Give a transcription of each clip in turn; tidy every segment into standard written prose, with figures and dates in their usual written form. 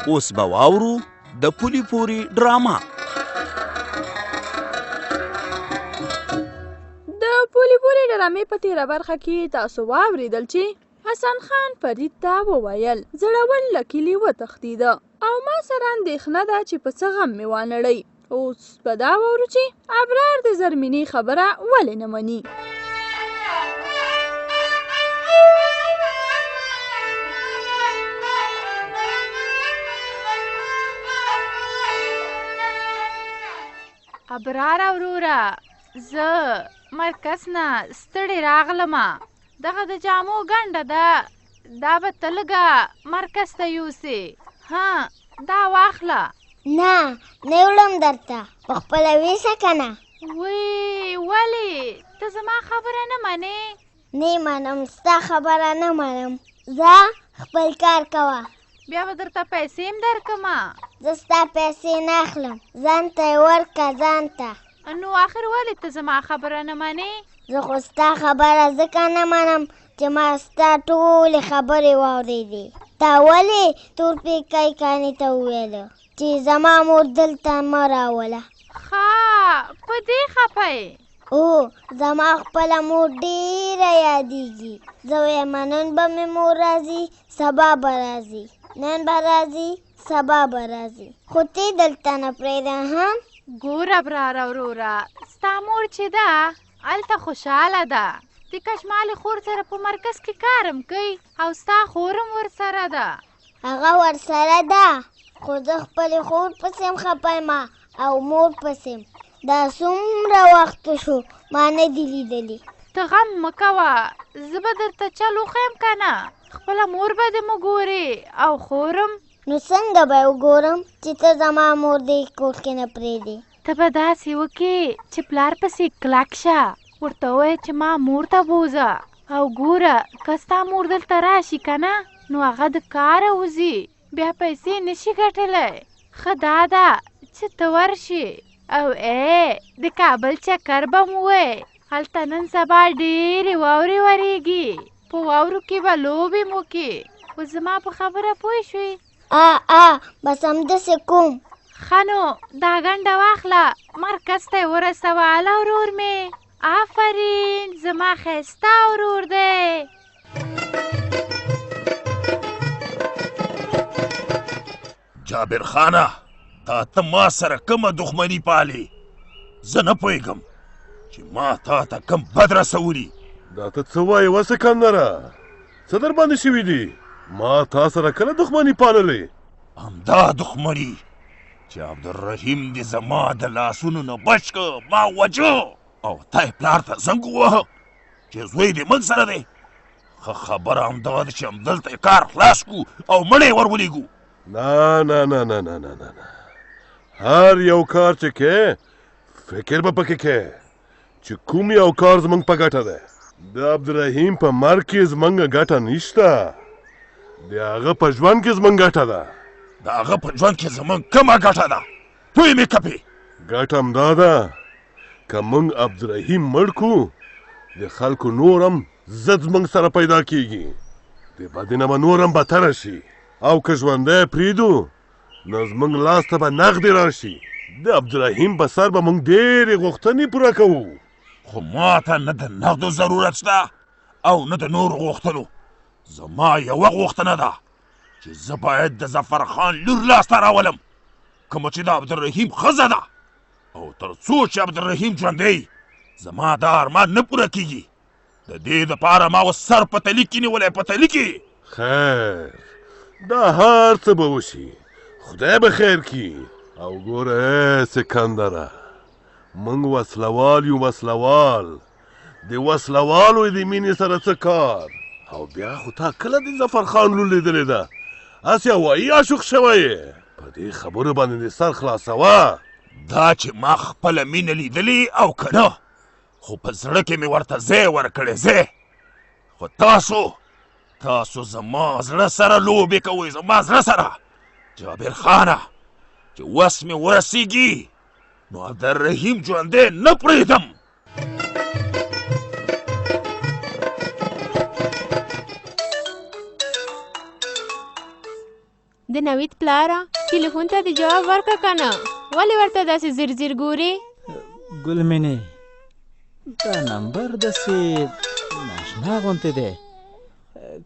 اوس به واورو د پولي پوري ډراما. د پولي پوري ډرامې په تېره برخه کې تاسو واورېدل چې حسن خان فرید ته وویل زړور له کلي وتښتېده او ما سره اندېښنه ده چې په څه غم مې وانړئ. اوس به دا واورو چې ابرار د زرمینې خبره ولې نه مني. ابرار وروره، زه مرکز نه ستړې راغلمه. دغه د جامو ګنډه ده، دا به ته لږه مرکز ته یوسې. ها دا واخله. نه نه وړم درته، پخپله ویسه که نه. وی ولې ته زما خبره نه منې؟ نه منم، ستا خبره نه منم. ځه خپل کار کوه. بیا به درته پیسې هم درکمه. زه ستا پیسې نه اخلم، ځان ته یې ورکه ځان ته. نو آخر ولې ته زما خبره نه منې؟ زه خو ستا خبره ځکه نه منم چې ما ستا ټولې خبرې واورېدې. تا ولې تورپیکی کاني ته وویله چې زما مور دلته مه راوله؟ ښه په دې خفه یې؟ او زما خپله مور ډېره یادېږي. زه وایم نن به مې مور راځي، سبا به راځي، نن به راځي، سبا به راځي، خو ته دلته نه پرېږده. هم ګوره براره وروره، ستا مور چې ده هلته خوشحاله ده. د کشمالي خور سره په مرکز کې کارم کوي او ستا خورم ورسره ده. هغه ورسره ده، خو زه خپلې خور پسې هم خفه یم او مور پسې هم. دا څومره وخت شو ما نه دي لیدلي. ته غم مه کوه، زه به درته چل وښیم که نه. خپله مور به دې مو ګورې او خورم. نو څنګه به یې وګورم چې ته زما مور دې کور کې نه پرېږدې؟ ته به داسې وکړې چې پلار پسې کلک شه، ورته ووایه چې ما مور ته بوځه او ګوره که ستا مور دلته راشي که نه نو هغه د کاره وځي، بیا پیسې نشي ګټلی. ښه دا ده چې ته ورشې او د کابل چکر به مو ووایې. هلته نن سبا ډېرې واورې ورېږي، په واورو کې به لوبې مو کې. اوس زما په خبره پوه شوې؟ بس همداسې کوم. ښه نو دا ګنډه واخله، مرکز ته یې ورسوه. هله ورور مې، آفرین زما ښایسته ورور دی. جابر خانه، ته ما سره کومه دښمني پالې؟ زه نه پوهېږم چې ما تا ته کوم بد رسولي. دا ته څه وایې وه سکندره؟ څه در باندې شوي دي؟ ما تا سره کله دښمني پاللې؟ همدا دښمني چې عبدالرحیم دې زما د لاسونو نه بچ که، ما وجه او تا یې پلار ته زنګ ووهه چې زوی دې موږ سره دی. ښه خبره همدا ده چې همدلته یې کار خلاص کړو او مړی ور ولېږو. نه نه نه نه نه نه نه، هر یو کار چې کې فکر به پکې کې چې کوم یو کار زموږ په ګټه دی. د عبدالرحیم په مرګ کې زموږ ګټه نشته، د هغه په ژوند کې زموږ ګټه ده. د هغه په ژوند کې زموږ کومه ګټه ده؟ توی مې کپې. ګټه همدا ده که موږ عبدالرحیم مړ کړو، د خلکو نور هم ضد زموږ سره پیدا کېږي، د بدې نه به نور هم بدتره شي، او که ژوندی پرېږدو نو زموږ لاس ته به نغدې راشي. د عبدالرحیم په سر به موږ ډېرې غوښتنې پوره کوو. خو ما ته نه د نغدو ضرورت شته او نه د نورو غوښتنو. زما یوه غوښتنه ده چې زه باید د ظفرخان لور لاسته راولم، کومه چې د عبدالرحیم ښځه ده. او تر څو چې عبدالرحیم ژوندی زما دا ارمان نه پوره کېږي. د دې دپاره ما اوس سر په تلي کې نیولی، په تلي کې. خیر دا هر څه به وشي، خدای به خیر کړي. او ګوره سکندره، موږ وسلوال یو، وسلوال. د وسلوالو د مینې سره څه کار؟ او بیا خو تا کله د ظفرخان لور لیدلې ده؟ هسې هوایي عاشق شوی یې؟ په دې خبرو باندې دې سر خلاصوه. دا چې ما خپله مینه لیدلې او که نه، خو په زړه کې مې ورته ځای ورکړی ځای. خو تاسو زما زړه سره لوبې کوئ، زما زړه سره. جابر خانه چې وس مې ورسېږي نو عبدالرحیم ژوندی نه پرېږدم. د د نوید پلاره ټلیفون ته د جواب ورکړه که نه؟ ولې ورته داسې زیر زیر ګورې؟ ګلمنې دا نمبر داسې ناشنا غوندې دی،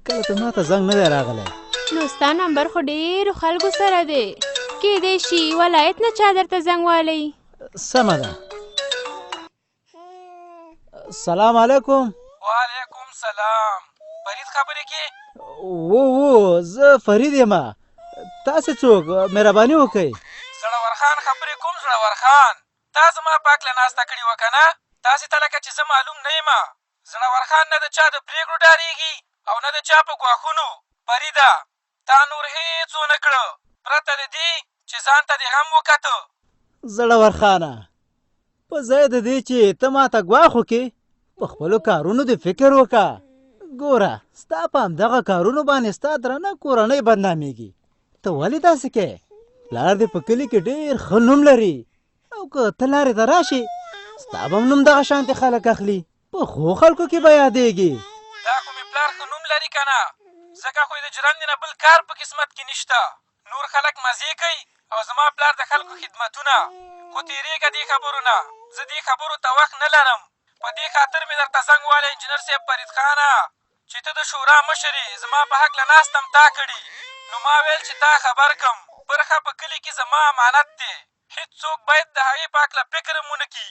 کله ته ما ته زنګ نه دی راغلی. نو ستا نمبر خو ډېرو خلکو سره دی، کیدای شي ولایت نه چا درته زنګ والی. سمه ده. سلام علیکم. وعلیکم سلام. فرید خبرې کې؟ زه فرید یم. تاسې څوک؟ مهرباني وکئ. زړور خان خبرې کوم. زړور خان تا زما په هکله ناسته کړې وه که نه؟ تاسې ته لکه چې زه معلوم نه یم. زړور خان نه د چا د پرېکړو ډارېږي او نه د چا په ګواښونو. فریده تا نور هېڅ ونه کړه پرته د دې چې ځان ته دې هم وکته. زړور خانه په ځای د دې چې ته ما ته ګواښ وکړې په خپلو کارونو دې فکر وکړه. ګوره ستا په همدغه کارونو باندې ستا درنه کورنۍ بدنامېږي. ته ولې داسې کوې؟ پلار دې په کلي کې ډېر ښه نوم لري او که ته لارې ته راشې ستا به هم نوم دغه شانتې خلک اخلي، په ښو خلکو کې به یادېږي. دا خو مې پلار ښه نوم لري که نه؟ ځکه خو یې د جرندې نه بل کار په قسمت کې نشته. نور خلک مزې کوي او زما پلار د خلکو خدمتونه. خو تېرېږه دې خبرو نه، زه دې خبرو ته وخت نه لرم. په دې خاطر مې درته زنګ والی انجینر صاحب فرید خانه چې ته د شورا مشر یې، زما په هکله ناستم تا کړي. نو ما ویل چې تا خبر کړم. برخه په کلي کې زما امانت دی، هېڅوک باید د هغې په هکله فکر هم ونه کړي.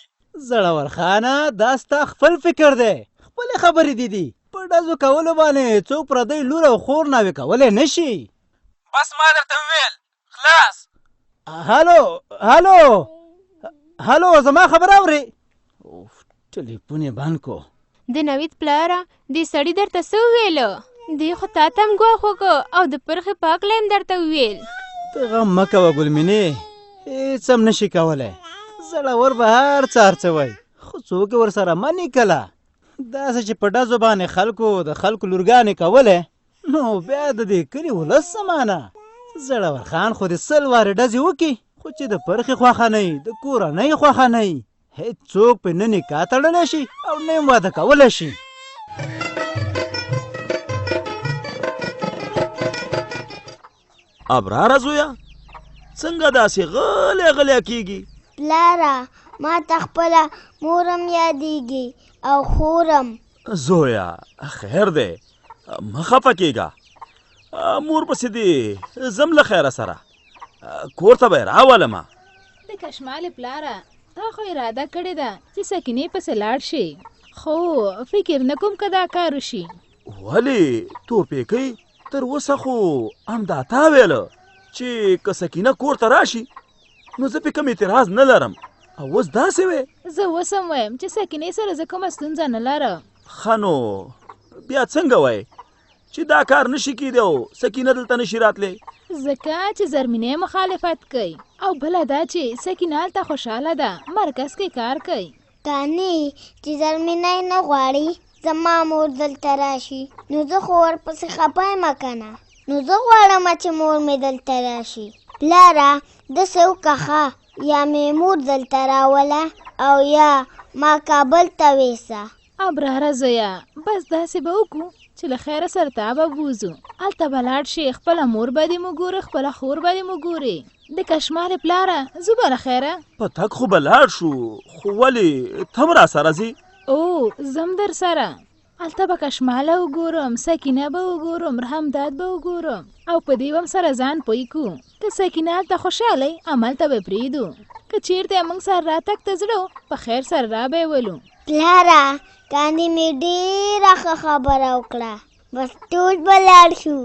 زړور خانه دا ستا خپل فکر دی، خپلې خبرې دي په ډزو کولو باندې څوک پردی لور او خور ناوې کولی نه شي. بس ما درته وویل خلاص. هلو زما خبر اورې؟ ټلیفون یې بند کو. د نوید پلاره دې سړي درته څه وویله؟ دې خو تا ته هم ګواښ وکړه او د پرخې په هکله هم درته وویل. ته غم مه کوه ګلمنې، هېڅ هم نشي کولی. زړور به هر څه وایي خو څوک یې ورسره مني کله. داسې چې په ډزو باندې خلکو د خلکو لورګانې کولی نو بیا د دې کلي ولس څه معنه؟ زړور خان خو دې 100 وارې ډزې وکړي خو چې د پرخې خوښه نه وي، د کورنۍ خوښه نه وي، هېڅوک پرې نه نکاح تړلی شي او نه یې واده کولی شي. ابراره زویه څنګه داسې غلی کېږي؟ پلاره ما ته خپله مورم یادېږي او خورم. زویه خیر دی مه خفه کېږه، مور پسې دې ځم له خیره سره کور ته به یې راولمه. د کشمالې پلاره تا خو اراده کړې ده چې سکینې پسې لاړ شي، خو فکر نه کوم که دا کار وشي. ولې تورپیکۍ تر اوسه خو همدا تا ویله چې که سکینه کور ته راشي نو زه پې کوم اعتراض نه لرم، او اوس داسې وې؟ زه اوس هم وایم چې سکینې سره زه کومه ستونزه نه لرم. ښه نو بیا څنګه وایې چې دا کار نشي کېدی او سکینه دلته نشي راتلی؟ ځکه چې زرمینې مخالفت کوي او بله دا چې سکینه هلته خوشحاله ده، مرکز کې کار کوي. کانې چې زرمینی نه غواړي زما مور دلته راشي نو زه خو ورپسې خفه یم که نه؟ نو زه غواړم چې مور مې دلته راشي. پلاره داسې وکړه ښه، یا مې مور دلته راوله او یا ما کابل ته ویسه. ابراره زویه بس داسې به وکړو چې له خیره سرته به بوځو، هلته به لاړ شي، خپله مور به دې مو ګوري، خپله خور به دې مو ګوري. د کشمالې پلاره ځو به له خیره. په تګ خو به لاړ شو، خو ولې ته هم راسره ځې؟ او زم در سره، هلته به کشماله وګورم، سکینه به وګورم، رحمداد به وګورم او په دې هم سره ځان پوی کړو. که سکینه هلته خوشحالی همالته به پرېږدو، که چېرته موږ سره راتګ ته زړه په خیر سره را به یې ولو. پلاره کاندې مې ډېره ښه خبره وکړه، بس ټول به لاړ شو،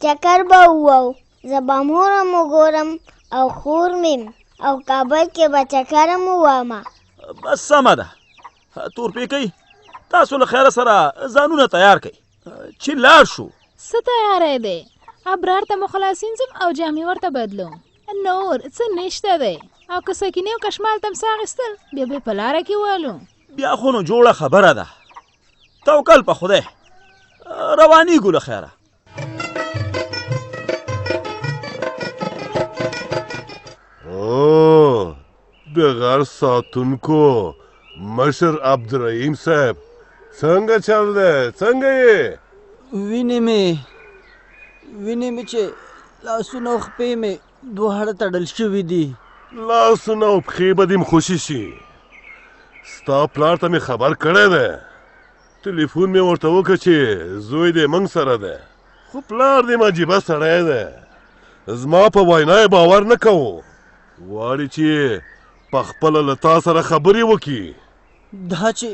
چکر به ووو، زه به مور هم وګورم او خور مې او کابل کې به چکر هم ووامه. بس سمه ده تورپیکۍ، تاسو له خیره سره ځانونه تیار کړئ چې لاړ شو. څه تیاری دی؟ ابرار ته مو خلاصین ځم او جامې ورته بدلوم، نور څه نشته دی. او که سکینې او کشمال ته م څه اخیستل بیا به یې په لاره کې والو. بیا خو نو جوړه خبره ده، توکل په خدای، روانېږو له خیره. او د غر ساتونکو مشر عبدالرحیم صاحب څنګه چل دی؟ څنګه یې؟ وینې مې چې لاسونه او خپې مې دواړه تړل شوي دي. لاسونه او پښې به دې م خوشي شي. ستا پلار ته مې خبر کړی دی. ټلیفون مې ورته وکړه چې زوی دې موږ سره دی، خو پلار دې عجیبه سړی دی. زما په وینا یې باور نه کوو. غواړي چې پخپله له تا سره خبرې وکړي. دا چې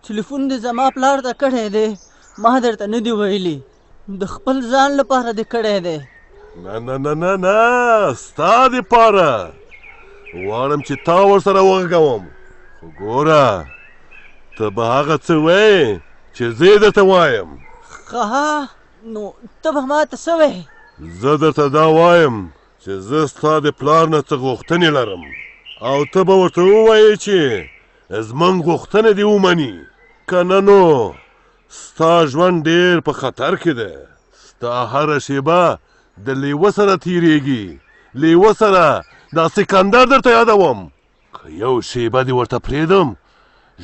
ټلیفون دې زما پلار ته کړی دی ما درته نه دي ویلي، د خپل ځان لپاره دې کړی دی. نه نه نه نه نه، ستا دپاره غواړم چې تا ورسره وغږوم. خو ګوره ته به هغه څه وایې چې زه یې درته وایم. ښه نو ته به ماته څه وایې؟ زه درته دا وایم چې زه ستا د پلار نه څه غوښتنې لرم، او ته به ورته ووایې چې زموږ غوښتنې دې ومني، که نه نو ستا ژوند ډېر په خطر کې دی. ستا هره شیبه د لیوه سره تیریږي. لیوه سره دا سکندر درته یادوم. که یو شیبه دې ورته پرېږدم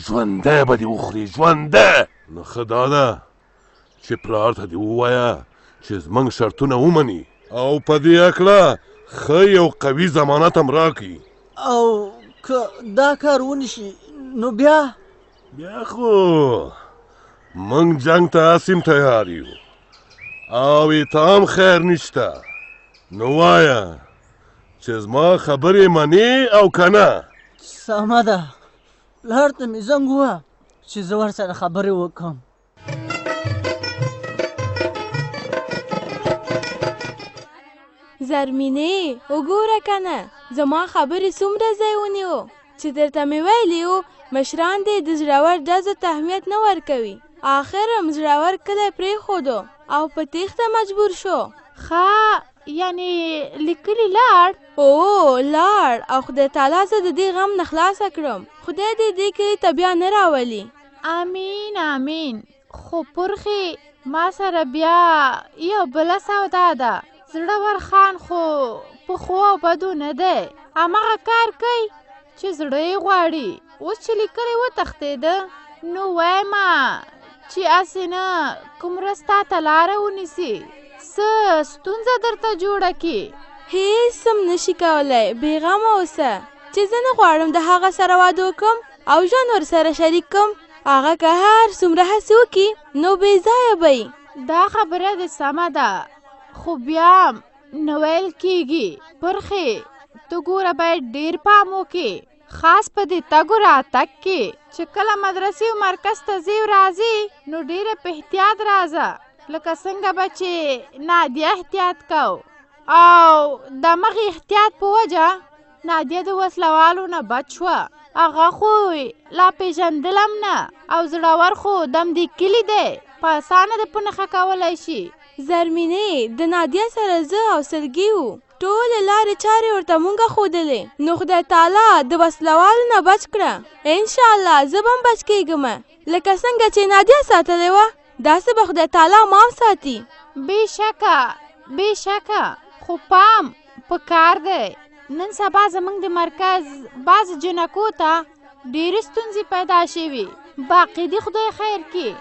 ژوندی به دې وخوري، ژوندی. نو ښه دا ده چې پلار ته دې ووایه چې زموږ شرطونه ومني، او په دې هکله ښه یو قوي ضمانت هم راکړي. او که دا کار ونشي نو بیا خو موږ جنگ ته هسې تیار یو، او ته هم خیر نشته. نو وایه چې زما خبرې منې او که نه؟ سمه ده، پلار ته مې زنګ ووهه چې زه ورسره خبرې وکړم. زرمینې وګوره که نه زما خبرې څومره ځای ونیو چې درته مې ویلي وو مشران دې د زړور ډزو ته اهمیت نه ورکوي. آخر هم زړور کلی پرېښودو او په تېښته مجبور شو. ښه یعنې لیکلي لاړ؟ او لاړ، او خدای تعالی زه د دې غم نه خلاصه کړم. خدای دې دې کلي ته بیا نه راولي. امین امین. خو پرخې ما سره بیا یو بله سودا ده. زړور خان خو په ښو او بدو نه دی، هماغه کار کوي چې زړه یې غواړي. اوس چې لیکلی وتښتېده نو وایمه چې هسې نه کوم ورځ تا ته لاره ونیسي، څه ستونزه درته جوړه کړي. هیڅ هم نشي کولی، بېغمه اوسه چې زه نه غواړم د هغه سره واده وکړم او ژوند ورسره شریک کړم. هغه که هر څومره هڅې وکړي نو بې ځایه به وي. دا خبره دې سمه ده، خو بیا نه ویل کېږي. پرخې ته ګوره باید ډېر پام وکړې، خاص په دې تګ و راتګ کې. چې کله مدرسې او مرکز ته ځې او راځې نو ډېره په احتیاط راځه، لکه څنګه به چې نادیه احتیاط کو. او د مغې احتیاط په وجه نادیه د وسلوالو نه بچ شوه. هغه خو لا پېژندلم نه، او زړور خو دم دې کلي دی، په اسانه د په نښه کولی شي. زرمینې د نادیه سره زه او سلګي وو، ټولې لارې چارې ورته مونږه ښودلې، نو خدای تعالی د وسلوالو نه بچ کړه. انشاءالله زه به هم بچ کېږم، لکه څنګه چې نادیه ساتلې وه داسې به خدای تعالی مام ساتي. بې شکه، خو پام په کار دی. نن سبا زموږ د مرکز بعض جنکو ته ډېرې ستونزې پیدا شوي، باقي دې خدای خیر کړي.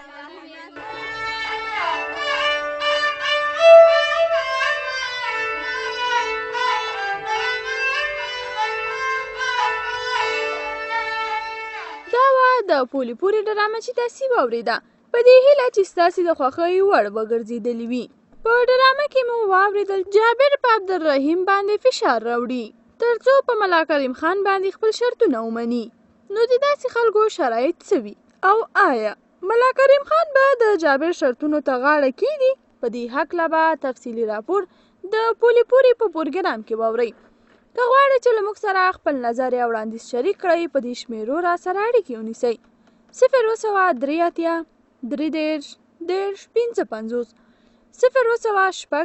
دا وه د پولې پورې ډرامه چې تاسې واورېده، په دې هیله چې ستاسې د خوښۍ وړ وګرځېدلې وي. په ډرامه کې مو واورېدل جابر په عبدالرحیم باندې فشار راوړي تر څو په ملا کریم خان باندې خپل شرطونه ومني. نو د داسې خلکو شرایط څه وي او آیا ملا کریم خان به د جابر شرطونو ته غاړه کېږدي؟ په دې هکله به تفصیلي راپور د پولې پورې په پروګرام کې واورئ. که غواړئ چې له موږ سره خپل نظر یا وړاندیز شریک کړئ په دې شمېرو را سره اړیکې ونیسئ: 0 3 30 55 0 6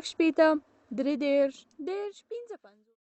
30 55.